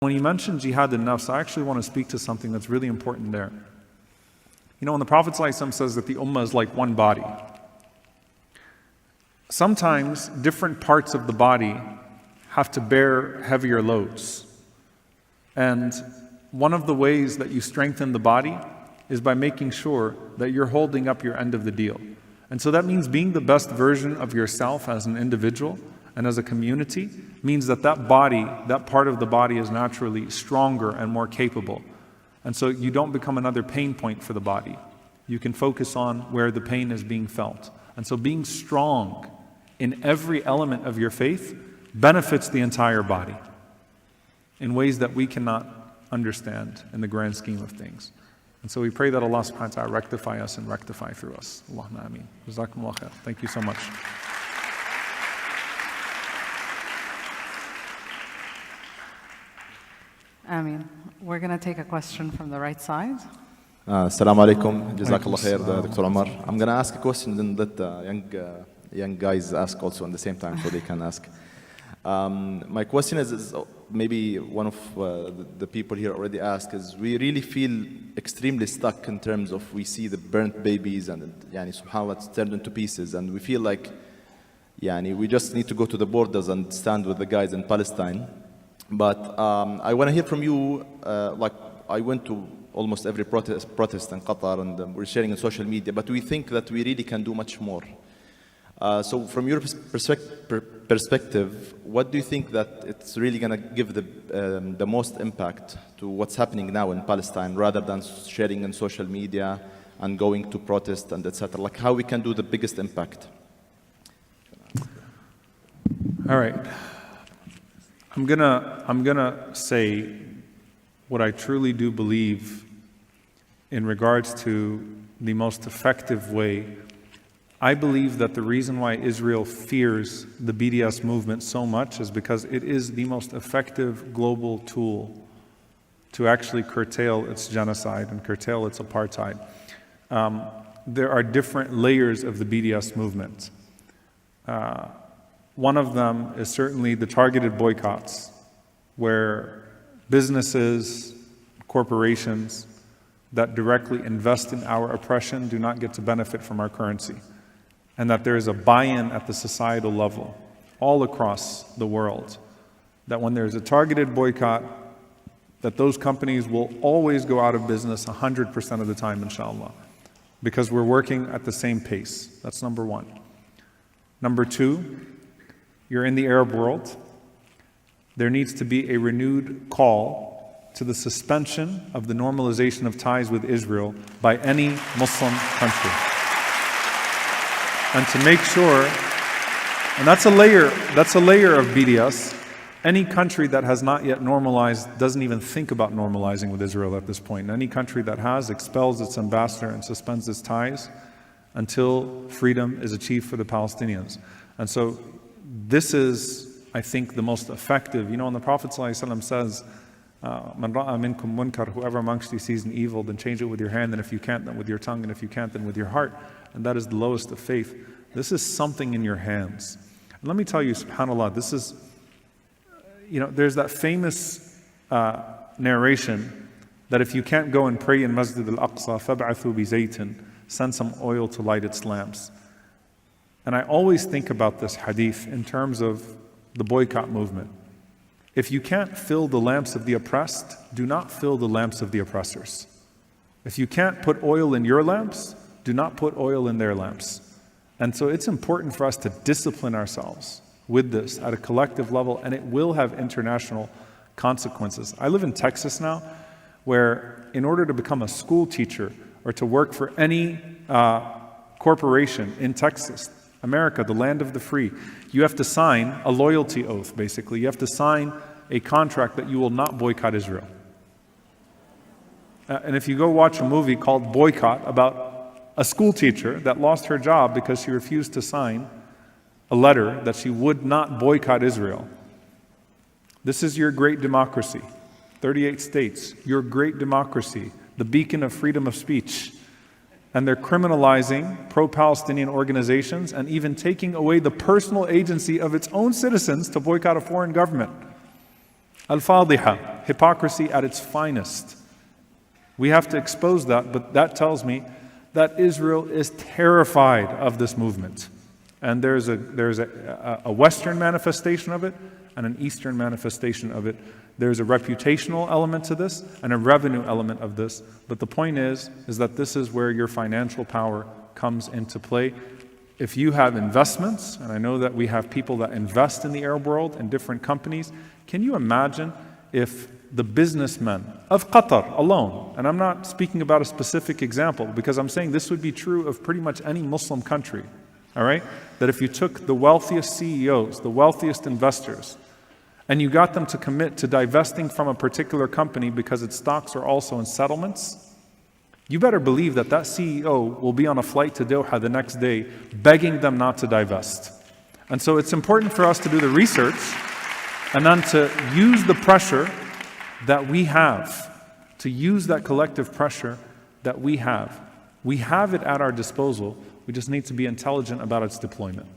When you mention jihad al-nafs, I actually want to speak to something that's really important there. You know, when the Prophet ﷺ says that the Ummah is like one body, sometimes different parts of the body have to bear heavier loads. And one of the ways that you strengthen the body is by making sure that you're holding up your end of the deal. And so that means being the best version of yourself as an individual and as a community means that that body, that part of the body is naturally stronger and more capable. And so you don't become another pain point for the body. You can focus on where the pain is being felt. And so being strong in every element of your faith benefits the entire body in ways that we cannot understand in the grand scheme of things. And so we pray that Allah subhanahu wa ta'ala rectify us and rectify through us. Allahumma ameen. Jazakumullah khair. Thank you so much. Ameen. We're going to take a question from the right side. Assalamu alaikum. Jazakallah khair, Dr. Omar. I'm going to ask a question that young guys ask also at the same time, so they can ask. My question is maybe one of the people here already asked, is we really feel extremely stuck in terms of we see the burnt babies and subhanAllah, it's turned into pieces, and we feel like we just need to go to the borders and stand with the guys in Palestine. But I want to hear from you, like I went to almost every protest in Qatar, and we're sharing on social media, but we think that we really can do much more. So from your perspective, what do you think that it's really going to give the most impact to what's happening now in Palestine, rather than sharing on social media and going to protest and etc.? Like how we can do the biggest impact? All right. I'm gonna say what I truly do believe in regards to the most effective way. I believe that the reason why Israel fears the BDS movement so much is because it is the most effective global tool to actually curtail its genocide and curtail its apartheid. There are different layers of the BDS movement. One of them is certainly the targeted boycotts, where businesses, corporations that directly invest in our oppression do not get to benefit from our currency. And that there is a buy-in at the societal level, all across the world, that when there's a targeted boycott, that those companies will always go out of business 100% of the time, inshallah, because we're working at the same pace. That's number one. Number two, you're in the Arab world. There needs to be a renewed call to the suspension of the normalization of ties with Israel by any Muslim country. And to make sure, and that's a layer of BDS. Any country that has not yet normalized doesn't even think about normalizing with Israel at this point. And any country that has expels its ambassador and suspends its ties until freedom is achieved for the Palestinians. And so this is, I think, the most effective. You know, when the Prophet ﷺ says, "Man ra'a minkum munkar," whoever amongst you sees an evil, then change it with your hand, and if you can't, then with your tongue, and if you can't, then with your heart. And that is the lowest of faith. This is something in your hands. And let me tell you, subhanAllah, this is, there's that famous narration that if you can't go and pray in Masjid al-Aqsa, فَبْعَثُوا بِزَيْتٍ, send some oil to light its lamps. And I always think about this hadith in terms of the boycott movement. If you can't fill the lamps of the oppressed, do not fill the lamps of the oppressors. If you can't put oil in your lamps, do not put oil in their lamps. And so it's important for us to discipline ourselves with this at a collective level, and it will have international consequences. I live in Texas now, where in order to become a school teacher or to work for any corporation in Texas, America, the land of the free, you have to sign a loyalty oath, basically. You have to sign a contract that you will not boycott Israel. And if you go watch a movie called Boycott about a school teacher that lost her job because she refused to sign a letter that she would not boycott Israel. This is your great democracy. 38 states, your great democracy, the beacon of freedom of speech. And they're criminalizing pro-Palestinian organizations and even taking away the personal agency of its own citizens to boycott a foreign government. Al-Fadiha, hypocrisy at its finest. We have to expose that, but that tells me that Israel is terrified of this movement. And there's a Western manifestation of it and an Eastern manifestation of it. There's a reputational element to this and a revenue element of this. But the point is that this is where your financial power comes into play. If you have investments, and I know that we have people that invest in the Arab world in different companies, can you imagine if the businessmen of Qatar alone, and I'm not speaking about a specific example because I'm saying this would be true of pretty much any Muslim country, all right? That if you took the wealthiest CEOs, the wealthiest investors, and you got them to commit to divesting from a particular company because its stocks are also in settlements, you better believe that that CEO will be on a flight to Doha the next day begging them not to divest. And so it's important for us to do the research and then to use the pressure that we have, to use that collective pressure that we have. We have it at our disposal. We just need to be intelligent about its deployment.